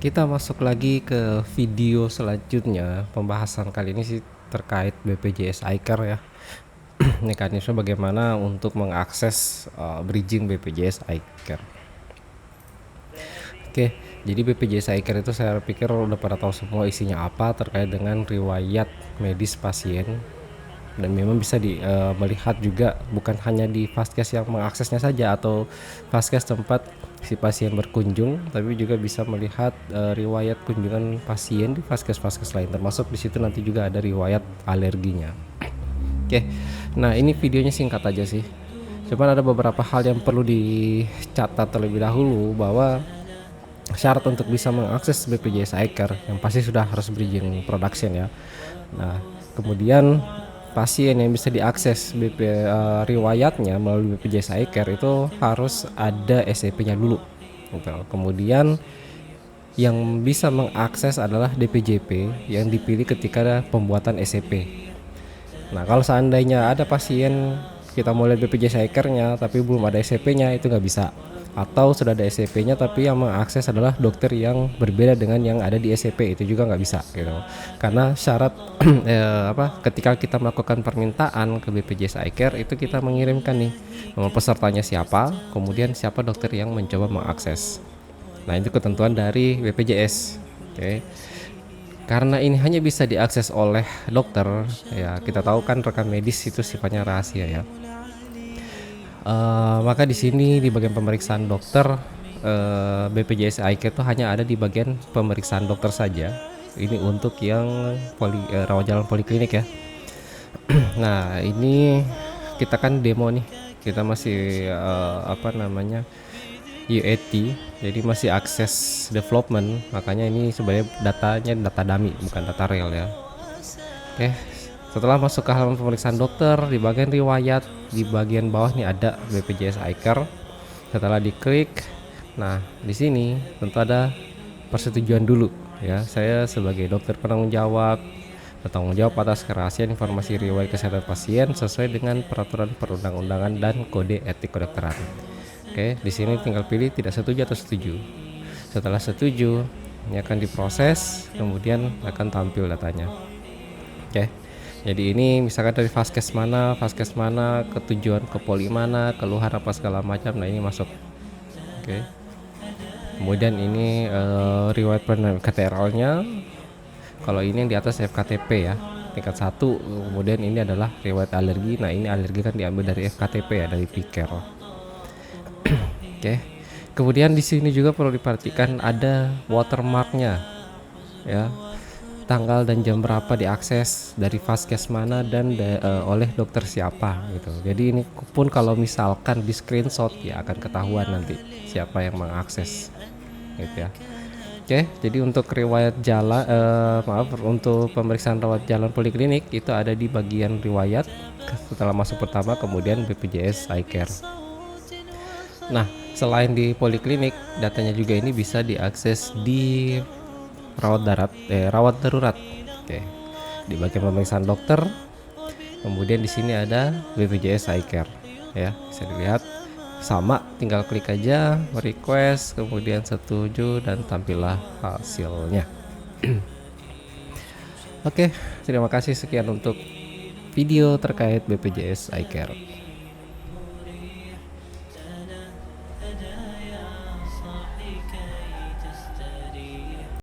Kita masuk lagi ke video selanjutnya. Pembahasan kali ini sih terkait BPJS iCare ya. Mekanisme bagaimana untuk mengakses bridging BPJS iCare. Oke, jadi BPJS iCare itu saya pikir udah pada tahu semua isinya apa terkait dengan riwayat medis pasien, dan memang bisa melihat juga bukan hanya di vaskes yang mengaksesnya saja atau vaskes tempat si pasien berkunjung, tapi juga bisa melihat riwayat kunjungan pasien di vaskes-vaskes lain, termasuk di situ nanti juga ada riwayat alerginya. Oke, nah ini videonya singkat aja sih, cuman ada beberapa hal yang perlu dicatat terlebih dahulu, bahwa syarat untuk bisa mengakses BPJS iCare yang pasti sudah harus bridging production ya. Nah, kemudian pasien yang bisa diakses riwayatnya melalui BPJS iCare itu harus ada SEP-nya dulu gitu. Kemudian yang bisa mengakses adalah DPJP yang dipilih ketika pembuatan SEP. Nah, kalau seandainya ada pasien kita mau lihat BPJS iCare-nya tapi belum ada SEP-nya, itu nggak bisa. Atau sudah ada SEP-nya tapi yang mengakses adalah dokter yang berbeda dengan yang ada di SEP, itu juga nggak bisa gitu. Karena syarat ketika kita melakukan permintaan ke BPJS iCare itu kita mengirimkan nih nama pesertanya siapa, kemudian siapa dokter yang mencoba mengakses. Nah, itu ketentuan dari BPJS. Oke. Karena ini hanya bisa diakses oleh dokter, ya kita tahu kan rekam medis itu sifatnya rahasia ya. Maka di sini di bagian pemeriksaan dokter, BPJS iCare itu hanya ada di bagian pemeriksaan dokter saja. Ini untuk yang rawat jalan poliklinik ya. Nah, ini kita kan demo nih, kita masih UAT, jadi masih akses development, makanya ini sebenarnya datanya data dummy bukan data real ya. Oke, setelah masuk ke halaman pemeriksaan dokter, di bagian riwayat di bagian bawah nih ada BPJS iCare. Setelah diklik, nah di sini tentu ada persetujuan dulu ya. Saya sebagai dokter penanggung jawab bertanggung jawab atas kerahasiaan informasi riwayat kesehatan pasien sesuai dengan peraturan perundang-undangan dan kode etik kedokteran. Oke, di sini tinggal pilih tidak setuju atau setuju. Setelah setuju, ini akan diproses, kemudian akan tampil datanya. Oke, jadi ini misalkan dari vaskes mana, ketujuan ke poli mana, keluhan apa segala macam. Nah, ini masuk. Oke. Kemudian ini riwayat KTRL-nya. Kalau ini yang di atas FKTP ya, tingkat 1. Kemudian ini adalah riwayat alergi. Nah, ini alergi kan diambil dari FKTP ya, dari PCare. Oke. Kemudian di sini juga perlu diperhatikan ada watermarknya ya, tanggal dan jam berapa diakses, dari vaskes mana, dan oleh dokter siapa gitu. Jadi ini pun kalau misalkan di screenshot ya akan ketahuan nanti siapa yang mengakses gitu ya. Oke, jadi untuk riwayat jalan, untuk pemeriksaan rawat jalan poliklinik itu ada di bagian riwayat setelah masuk pertama, kemudian BPJS iCare. Nah, selain di poliklinik, datanya juga ini bisa diakses di rawat darurat. Oke, di bagian pemeriksaan dokter, kemudian di sini ada BPJS iCare ya, bisa dilihat. Sama, tinggal klik aja request, kemudian setuju, dan tampillah hasilnya. Oke, terima kasih, sekian untuk video terkait BPJS iCare.